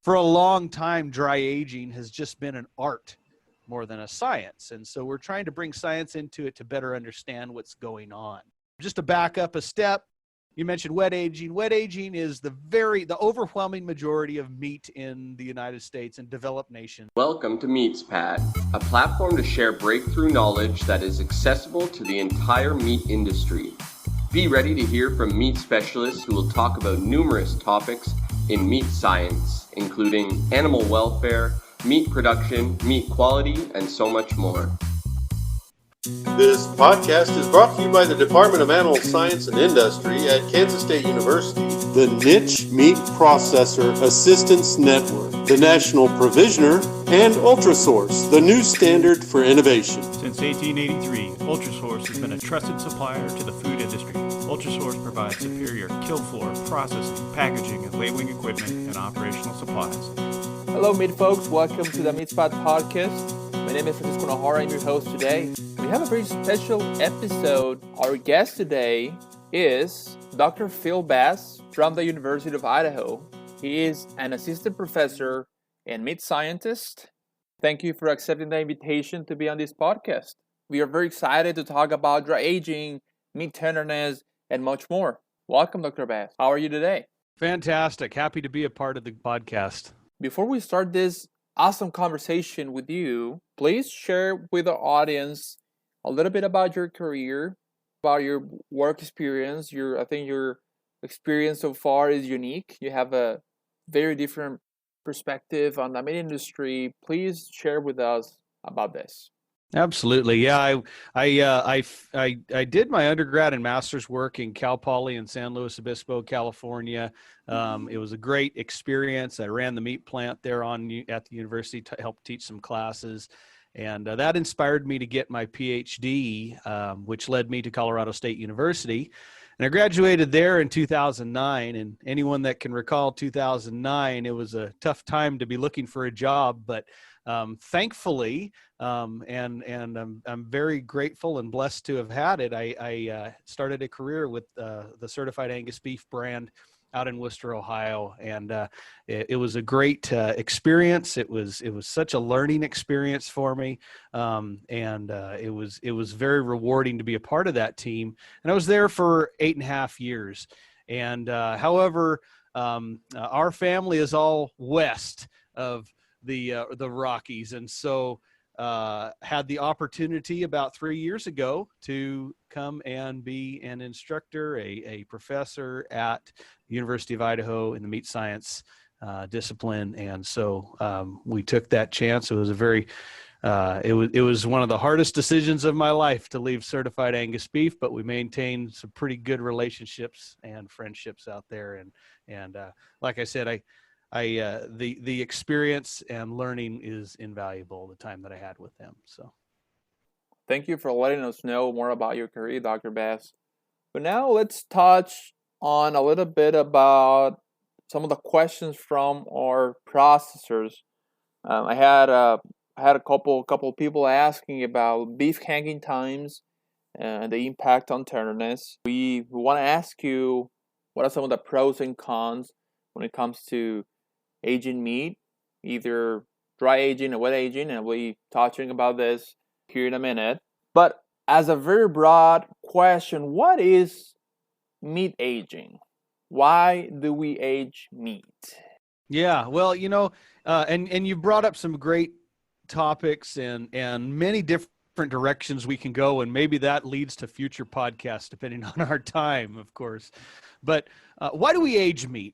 for a long time, dry aging has just been an art more than a science. And so we're trying to bring science into it to better understand what's going on. Just to back up a step, you mentioned wet aging. Wet aging is the overwhelming majority of meat in the United States and developed nations. Welcome to MeatsPad, a platform to share breakthrough knowledge that is accessible to the entire meat industry. Be ready to hear from meat specialists who will talk about numerous topics in meat science, including animal welfare, meat production, meat quality, and so much more. This podcast is brought to you by the Department of Animal Science and Industry at Kansas State University, the Niche Meat Processor Assistance Network, the National Provisioner, and Ultrasource, the new standard for innovation. Since 1883, Ultrasource has been a trusted supplier to the food industry. Ultrasource provides superior kill floor, processing, packaging, and labeling equipment and operational supplies. Hello, meat folks. Welcome to the MeatsPad podcast. My name is Francisco Nahara. I'm your host today. We have a very special episode. Our guest today is Dr. Phil Bass from the University of Idaho. He is an assistant professor and meat scientist. Thank you for accepting the invitation to be on this podcast. We are very excited to talk about dry aging, meat tenderness, and much more. Welcome, Dr. Bass. How are you today? Fantastic. Happy to be a part of the podcast. Before we start this awesome conversation with you, please share with the audience a little bit about your career, about your work experience. I think your experience so far is unique. You have a very different perspective on the meat industry. Please share with us about this. Absolutely. Yeah, I did my undergrad and master's work in Cal Poly in San Luis Obispo, California. It was a great experience. I ran the meat plant there at the university to help teach some classes. And that inspired me to get my PhD, which led me to Colorado State University. And I graduated there in 2009. And anyone that can recall 2009, it was a tough time to be looking for a job. But thankfully, and I'm very grateful and blessed to have had it, I started a career with the Certified Angus Beef brand out in Worcester, Ohio, and it was a great experience. It was such a learning experience for me, and it was very rewarding to be a part of that team. And I was there for 8.5 years. And however, our family is all west of the Rockies, and so had the opportunity about 3 years ago to come and be an instructor, a professor at the University of Idaho in the meat science discipline. And so we took that chance. It was it was one of the hardest decisions of my life to leave Certified Angus Beef, but we maintained some pretty good relationships and friendships out there. And like I said, the experience and learning is invaluable, the time that I had with them. So thank you for letting us know more about your career, Dr. Bass. But now let's touch on a little bit about some of the questions from our processors. I had a couple people asking about beef hanging times and the impact on tenderness. We want to ask you, what are some of the pros and cons when it comes to aging meat, either dry aging or wet aging, and we'll be touching about this here in a minute. But as a very broad question, what is meat aging? Why do we age meat? Yeah, well, and you brought up some great topics and many different directions we can go, and maybe that leads to future podcasts depending on our time, of course. But why do we age meat?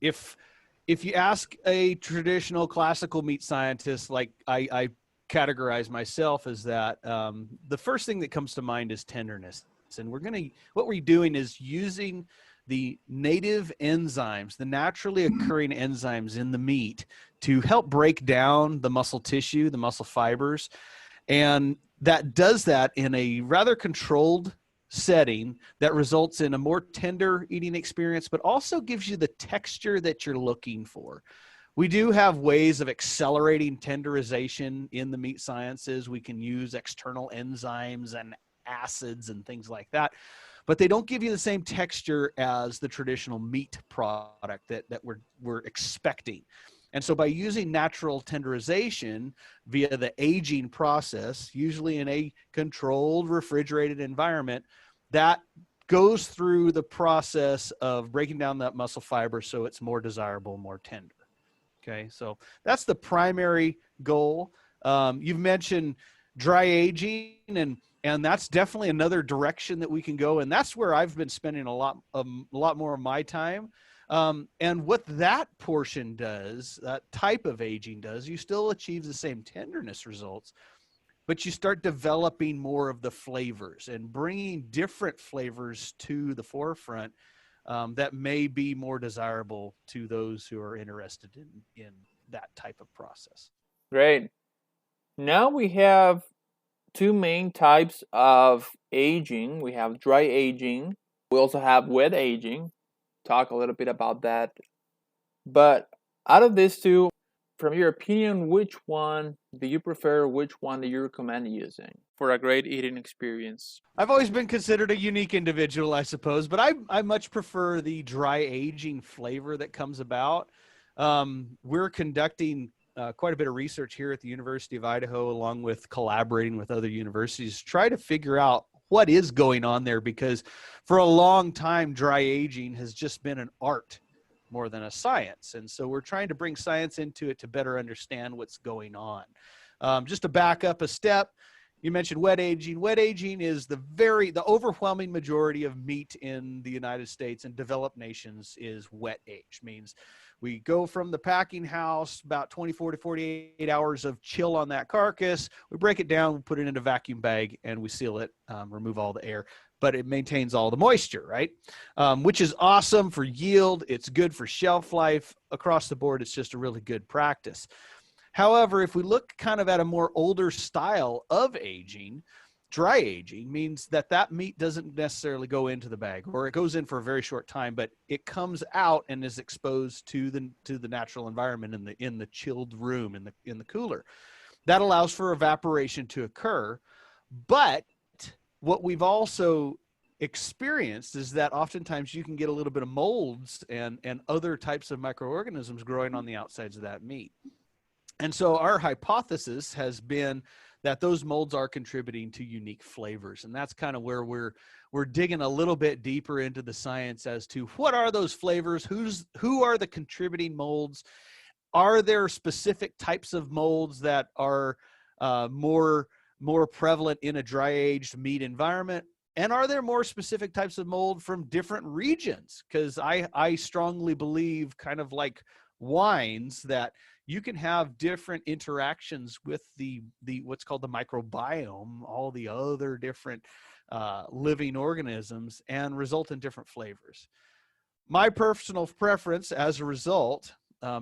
If you ask a traditional classical meat scientist, like I categorize myself as that, the first thing that comes to mind is tenderness. And what we're doing is using the native enzymes, the naturally occurring enzymes in the meat to help break down the muscle tissue, the muscle fibers. And that does that in a rather controlled setting that results in a more tender eating experience, but also gives you the texture that you're looking for. We do have ways of accelerating tenderization in the meat sciences. We can use external enzymes and acids and things like that, but they don't give you the same texture as the traditional meat product that we're expecting. And so by using natural tenderization via the aging process, usually in a controlled refrigerated environment, that goes through the process of breaking down that muscle fiber so it's more desirable, more tender. Okay, so that's the primary goal. You've mentioned dry aging, and that's definitely another direction that we can go, and that's where I've been spending a lot more of my time. And what that portion does, that type of aging does, you still achieve the same tenderness results, but you start developing more of the flavors and bringing different flavors to the forefront that may be more desirable to those who are interested in that type of process. Great. Now we have two main types of aging. We have dry aging. We also have wet aging. Talk a little bit about that. But out of these two, from your opinion, which one do you prefer? Which one do you recommend using for a great eating experience? I've always been considered a unique individual, I suppose, but I much prefer the dry aging flavor that comes about. We're conducting quite a bit of research here at the University of Idaho, along with collaborating with other universities, to try to figure out what is going on there, because for a long time, dry aging has just been an art more than a science. And so we're trying to bring science into it to better understand what's going on. Just to back up a step, you mentioned wet aging. Wet aging is the overwhelming majority of meat in the United States and developed nations is wet aged. Means we go from the packing house, about 24 to 48 hours of chill on that carcass. We break it down, we put it in a vacuum bag, and we seal it, remove all the air, but it maintains all the moisture, right? Which is awesome for yield. It's good for shelf life. Across the board, it's just a really good practice. However, if we look kind of at a more older style of aging, dry aging means that meat doesn't necessarily go into the bag, or it goes in for a very short time, but it comes out and is exposed to the natural environment in the chilled room, in the cooler. That allows for evaporation to occur. But what we've also experienced is that oftentimes you can get a little bit of molds and other types of microorganisms growing on the outsides of that meat. And so our hypothesis has been that those molds are contributing to unique flavors. And that's kind of where we're digging a little bit deeper into the science as to what are those flavors, who are the contributing molds, are there specific types of molds that are more prevalent in a dry aged meat environment, and are there more specific types of mold from different regions? Because I strongly believe, kind of like wines, that you can have different interactions with the what's called the microbiome, all the other different living organisms, and result in different flavors. My personal preference, as a result,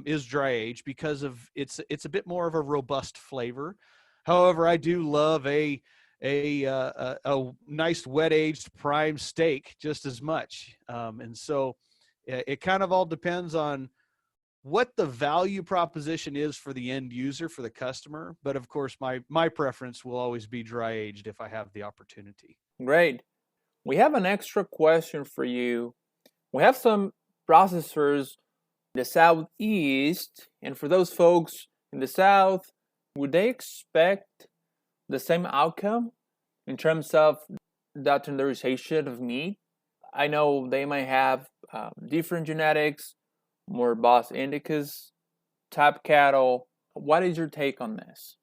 is dry age, because of it's a bit more of a robust flavor. However, I do love a nice wet aged prime steak just as much, and so it kind of all depends on what the value proposition is for the end user, for the customer. But of course, my preference will always be dry aged if I have the opportunity. Great. We have an extra question for you. We have some processors in the Southeast, and for those folks in the South, would they expect the same outcome in terms of that tenderization of meat? I know they might have different genetics, more Bos Indicus type cattle. What is your take on this?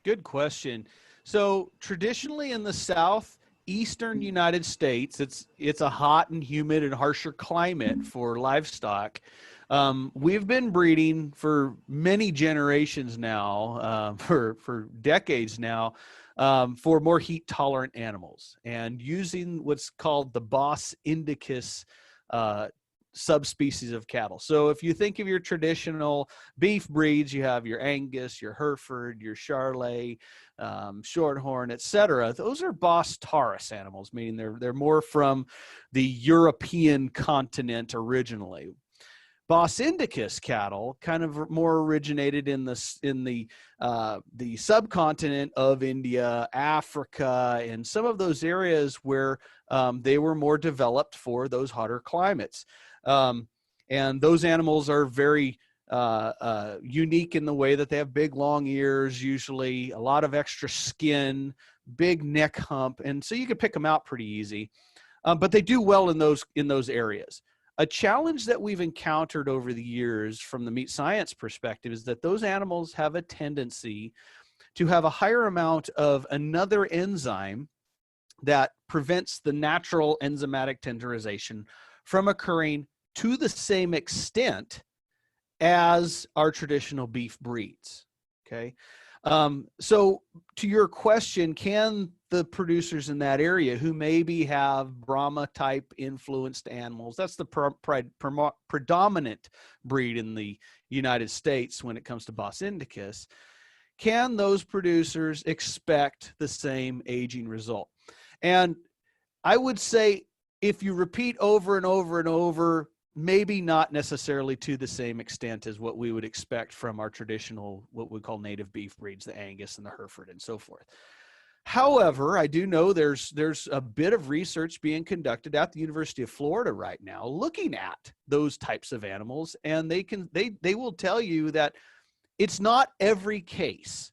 Good question. So traditionally in the southeastern United States, it's a hot and humid and harsher climate for livestock. We've been breeding for many generations now, for decades now, for more heat tolerant animals, and using what's called the Bos Indicus subspecies of cattle. So if you think of your traditional beef breeds, you have your Angus, your Hereford, your Charolais, Shorthorn, etc. Those are Bos Taurus animals, meaning they're more from the European continent originally. Bos Indicus cattle kind of more originated in the subcontinent of India, Africa, and some of those areas where they were more developed for those hotter climates. And those animals are very unique in the way that they have big, long ears, usually a lot of extra skin, big neck hump. And so you can pick them out pretty easy. But they do well in those areas. A challenge that we've encountered over the years from the meat science perspective is that those animals have a tendency to have a higher amount of another enzyme that prevents the natural enzymatic tenderization from occurring to the same extent as our traditional beef breeds. Okay. So to your question, can the producers in that area who maybe have Brahma type influenced animals, that's the predominant breed in the United States when it comes to Bos indicus, can those producers expect the same aging result? And I would say if you repeat over and over and over, maybe not necessarily to the same extent as what we would expect from our traditional, what we call native beef breeds, the Angus and the Hereford and so forth. However, I do know there's a bit of research being conducted at the University of Florida right now looking at those types of animals, and they will tell you that it's not every case.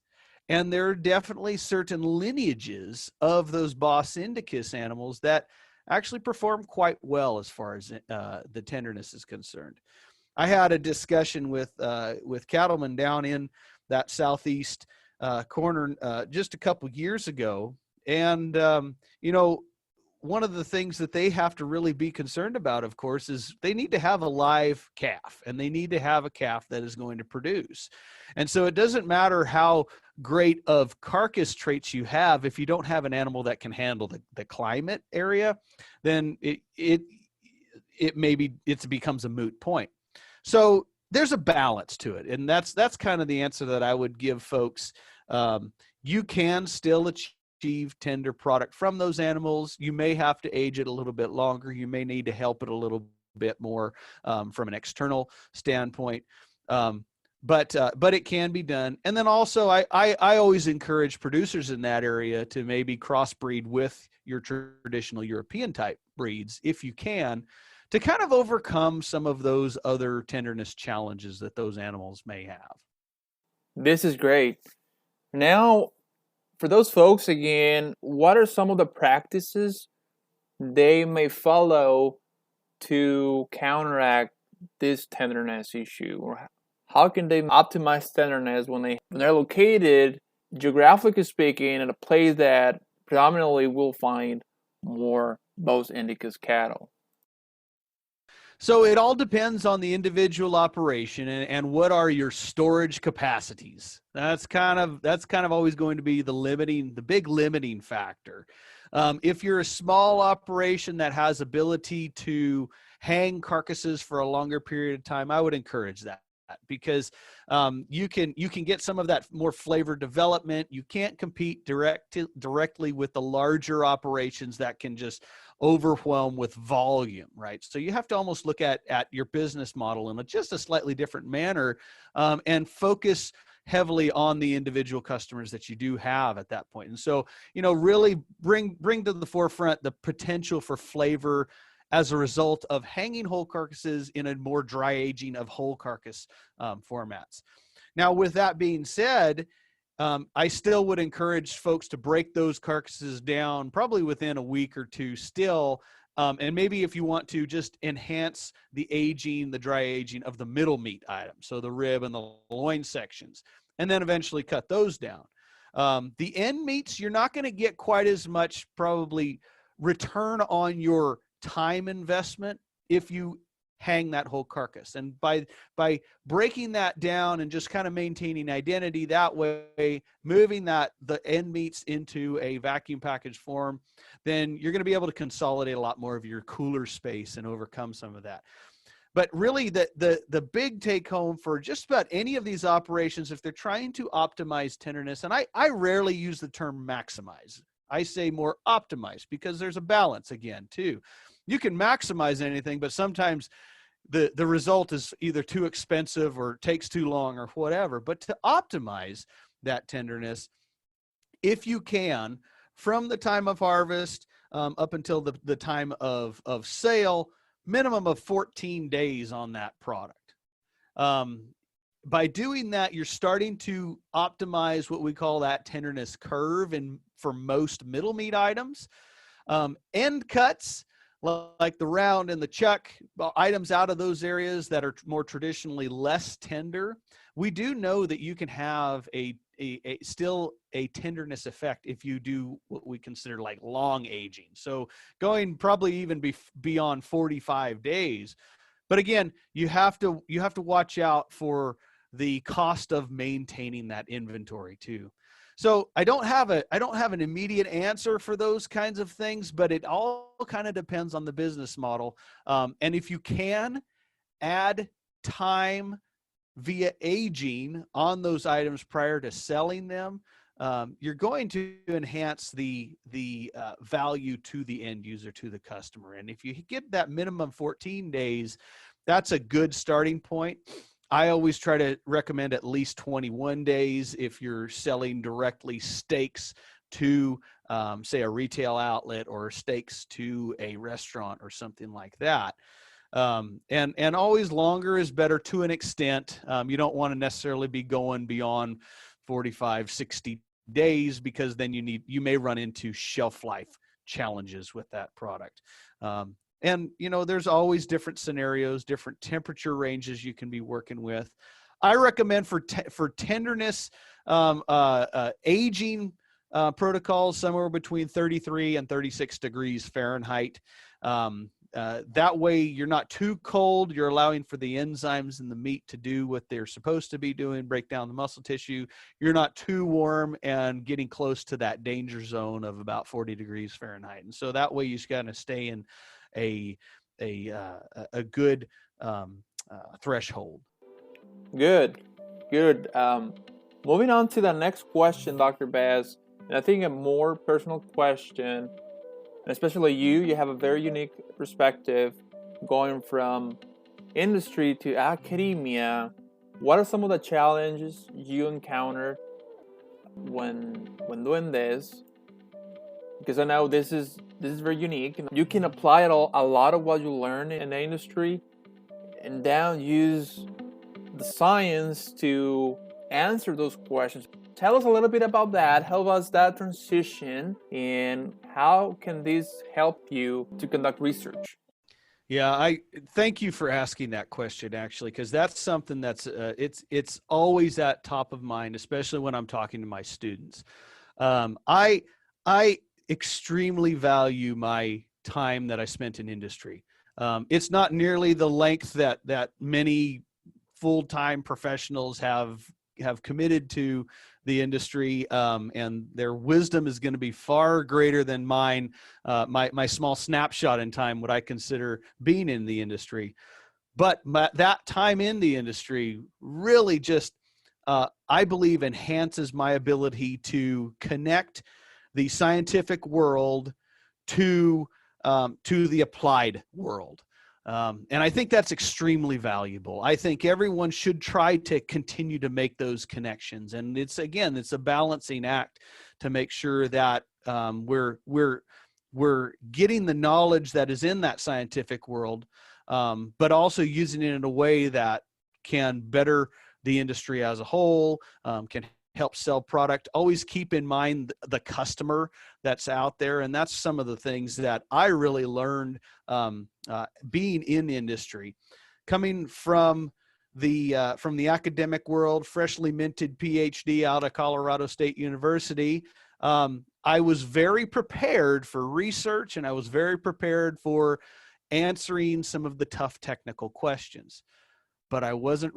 And there are definitely certain lineages of those Bos indicus animals that actually perform quite well as far as the tenderness is concerned. I had a discussion with cattlemen down in that southeast corner just a couple years ago, and one of the things that they have to really be concerned about, of course, is they need to have a live calf, and they need to have a calf that is going to produce. And so it doesn't matter how great of carcass traits you have, if you don't have an animal that can handle the climate area, then it becomes a moot point. So there's a balance to it, and that's kind of the answer that I would give folks. You can still achieve tender product from those animals. You may have to age it a little bit longer. You may need to help it a little bit more from an external standpoint. But it can be done. And then also I always encourage producers in that area to maybe crossbreed with your traditional European type breeds, if you can, to kind of overcome some of those other tenderness challenges that those animals may have. This is great. Now, for those folks, again, what are some of the practices they may follow to counteract this tenderness issue? Or how can they optimize tenderness when they're located, geographically speaking, in a place that predominantly will find more Bos indicus cattle? So it all depends on the individual operation and what are your storage capacities. That's kind of always going to be the big limiting factor. If you're a small operation that has ability to hang carcasses for a longer period of time, I would encourage that, because you can get some of that more flavor development. You can't compete directly with the larger operations that can just overwhelm with volume, right? So you have to almost look at your business model in just a slightly different manner, and focus heavily on the individual customers that you do have at that point. And so, really bring to the forefront the potential for flavor as a result of hanging whole carcasses in a more dry aging of whole carcass formats. Now, with that being said, I still would encourage folks to break those carcasses down probably within a week or two still. And maybe if you want to just enhance the dry aging of the middle meat items, so the rib and the loin sections, and then eventually cut those down. The end meats, you're not going to get quite as much probably return on your time investment if you hang that whole carcass. And by breaking that down and just kind of maintaining identity that way, moving the end meats into a vacuum package form, then you're going to be able to consolidate a lot more of your cooler space and overcome some of that. But really the big take home for just about any of these operations, if they're trying to optimize tenderness, and I rarely use the term maximize, I say more optimize, because there's a balance again too. You can maximize anything, but sometimes the result is either too expensive or takes too long or whatever. But to optimize that tenderness, if you can, from the time of harvest up until the time of sale, minimum of 14 days on that product. by doing that, you're starting to optimize what we call that tenderness curve and for most middle meat items. End cuts, like the round and the chuck, items out of those areas that are more traditionally less tender, we do know that you can have still a tenderness effect if you do what we consider like long aging. So going probably even beyond 45 days. But again, you have to watch out for the cost of maintaining that inventory too. So I don't have an immediate answer for those kinds of things, but it all kind of depends on the business model. And if you can add time via aging on those items prior to selling them, you're going to enhance the value to the end user, to the customer. And if you get that minimum 14 days, that's a good starting point. I always try to recommend at least 21 days if you're selling directly steaks to, say, a retail outlet or steaks to a restaurant or something like that. And always longer is better to an extent. You don't want to necessarily be going beyond 45, 60 days, because then you may run into shelf life challenges with that product. And, there's always different scenarios, different temperature ranges you can be working with. I recommend for tenderness, aging protocols somewhere between 33 and 36 degrees Fahrenheit. That way you're not too cold. You're allowing for the enzymes in the meat to do what they're supposed to be doing, break down the muscle tissue. You're not too warm and getting close to that danger zone of about 40 degrees Fahrenheit. And so that way you just kind of stay in a good threshold. Good. Moving on to the next question, Dr. Bass, and I think a more personal question, and especially you have a very unique perspective going from industry to academia. What are some of the challenges you encountered when doing this? Because I know this is very unique. You can apply a lot of what you learn in the industry and then use the science to answer those questions. Tell us a little bit about that. Help us that transition, and how can this help you to conduct research? Yeah, I thank you for asking that question, actually, because that's something that's it's always at top of mind, especially when I'm talking to my students. I extremely value my time that I spent in industry. It's not nearly the length that many full-time professionals have committed to the industry, and their wisdom is going to be far greater than mine. My small snapshot in time, what I consider being in the industry, but that time in the industry really just, I believe, enhances my ability to connect the scientific world to the applied world. And I think that's extremely valuable. I think everyone should try to continue to make those connections. And it's a balancing act to make sure that we're getting the knowledge that is in that scientific world, but also using it in a way that can better the industry as a whole, can help sell product. Always keep in mind the customer that's out there. And that's some of the things that I really learned being in the industry. Coming from the academic world, freshly minted PhD out of Colorado State University, I was very prepared for research, and I was very prepared for answering some of the tough technical questions. But I wasn't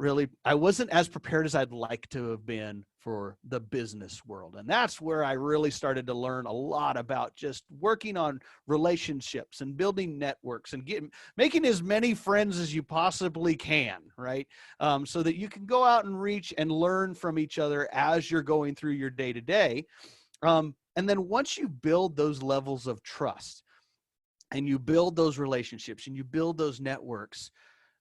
as prepared as I'd like to have been for the business world. And that's where I really started to learn a lot about just working on relationships and building networks and making as many friends as you possibly can, right? So that you can go out and reach and learn from each other as you're going through your day-to-day. And then once you build those levels of trust and you build those relationships and you build those networks,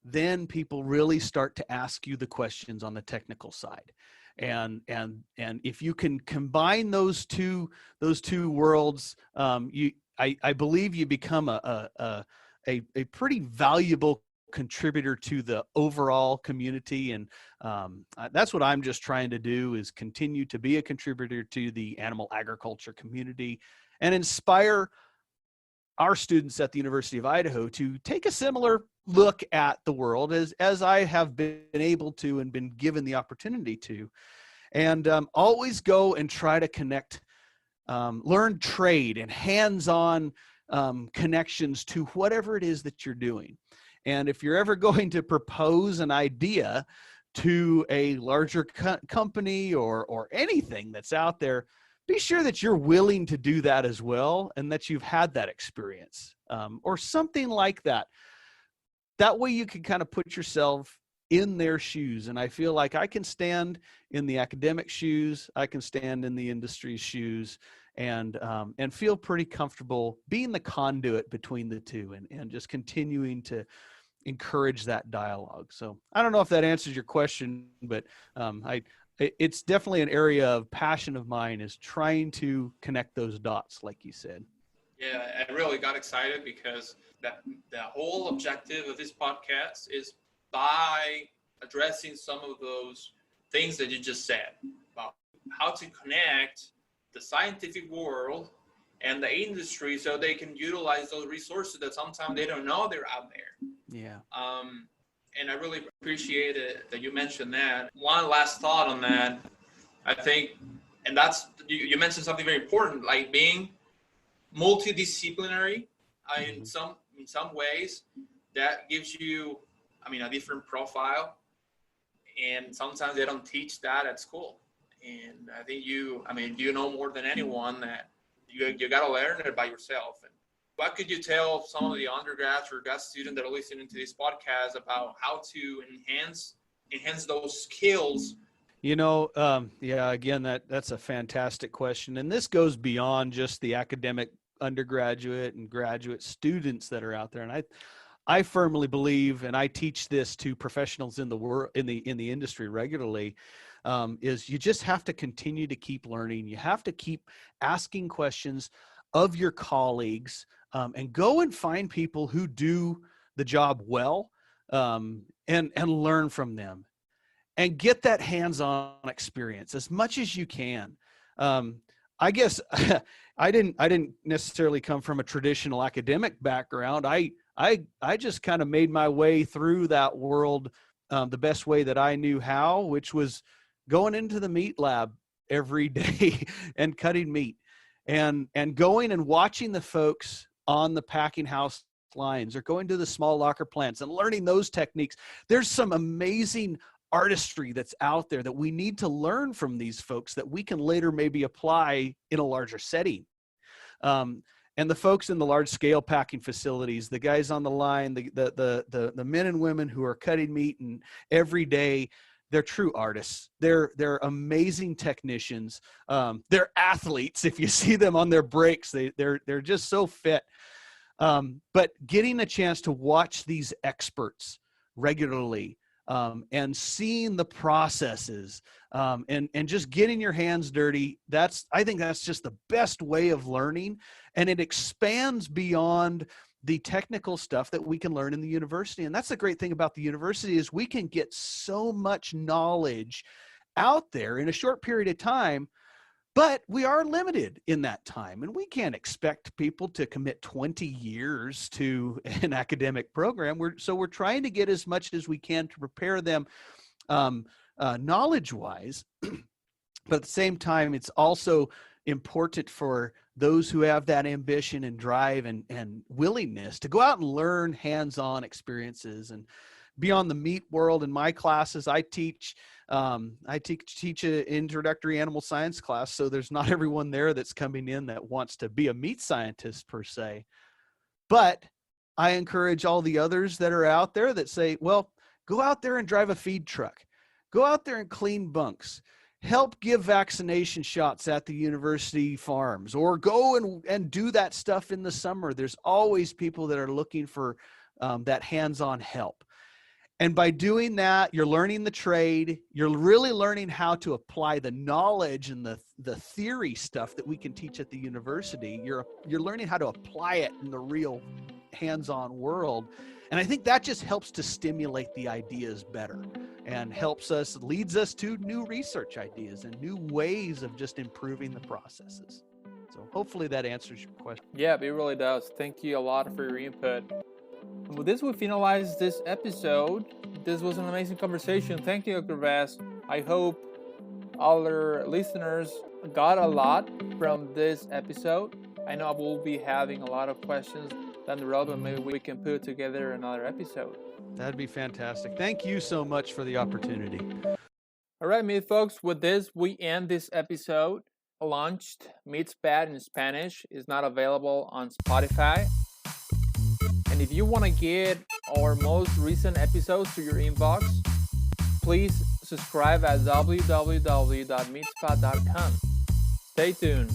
then people really start to ask you the questions on the technical side. And if you can combine those two worlds, I believe you become a pretty valuable contributor to the overall community. And that's what I'm just trying to do, is continue to be a contributor to the animal agriculture community and inspire our students at the University of Idaho to take a similar look at the world as I have been able to and been given the opportunity to. And always go and try to connect, learn trade and hands-on connections to whatever it is that you're doing. And if you're ever going to propose an idea to a larger company or anything that's out there, be sure that you're willing to do that as well, and that you've had that experience or something like that. That way you can kind of put yourself in their shoes. And I feel like I can stand in the academic shoes, I can stand in the industry's shoes, and feel pretty comfortable being the conduit between the two, and just continuing to encourage that dialogue. So I don't know if that answers your question, but it's definitely an area of passion of mine, is trying to connect those dots, like you said. Yeah, I really got excited because the whole objective of this podcast is by addressing some of those things that you just said about how to connect the scientific world and the industry so they can utilize those resources that sometimes they don't know they're out there. Yeah. And I really appreciate it that you mentioned that. One last thought on that, I think, and that's, you mentioned something very important, like being multidisciplinary in some ways. That gives you, a different profile. And sometimes they don't teach that at school. And I think you know more than anyone that you got to learn it by yourself. And what could you tell some of the undergrads or grad students that are listening to this podcast about how to enhance those skills? Again, that's a fantastic question. And this goes beyond just the academic undergraduate and graduate students that are out there. And I firmly believe, and I teach this to professionals in the world, in the industry regularly, is you just have to continue to keep learning. You have to keep asking questions of your colleagues, and go and find people who do the job well, and learn from them, and get that hands-on experience as much as you can. I guess I didn't necessarily come from a traditional academic background. I just kind of made my way through that world the best way that I knew how, which was going into the meat lab every day and cutting meat, and going and watching the folks on the packing house lines, or going to the small locker plants and learning those techniques. There's some amazing artistry that's out there that we need to learn from these folks that we can later maybe apply in a larger setting. And the folks in the large scale packing facilities, the guys on the line, the men and women who are cutting meat and every day, they're true artists. They're amazing technicians. They're athletes. If you see them on their breaks, they're just so fit. But getting a chance to watch these experts regularly, and seeing the processes, and just getting your hands dirty, I think that's just the best way of learning. And it expands beyond the technical stuff that we can learn in the university. And that's the great thing about the university, is we can get so much knowledge out there in a short period of time, but we are limited in that time. And we can't expect people to commit 20 years to an academic program. So we're trying to get as much as we can to prepare them knowledge-wise. But at the same time, it's also important for those who have that ambition and drive and willingness to go out and learn hands-on experiences. And beyond the meat world, in my classes, I teach an introductory animal science class. So there's not everyone there that's coming in that wants to be a meat scientist per se. But I encourage all the others that are out there that say, well, go out there and drive a feed truck. Go out there and clean bunks. Help give vaccination shots at the university farms, or go and do that stuff in the summer. There's always people that are looking for that hands-on help. And by doing that, you're learning the trade. You're really learning how to apply the knowledge and the theory stuff that we can teach at the university. You're learning how to apply it in the real hands-on world. And I think that just helps to stimulate the ideas better and leads us to new research ideas and new ways of just improving the processes. So hopefully that answers your question. Yeah, it really does. Thank you a lot for your input. With this, we finalize this episode. This was an amazing conversation. Thank you, Dr. Bass. I hope all our listeners got a lot from this episode. I know we'll be having a lot of questions down the road, but maybe we can put together another episode. That'd be fantastic. Thank you so much for the opportunity. All right, meat folks, with this, we end this episode. Launched MeatsPad in Spanish is not available on Spotify. And if you want to get our most recent episodes to your inbox, please subscribe at www.meatspad.com. Stay tuned.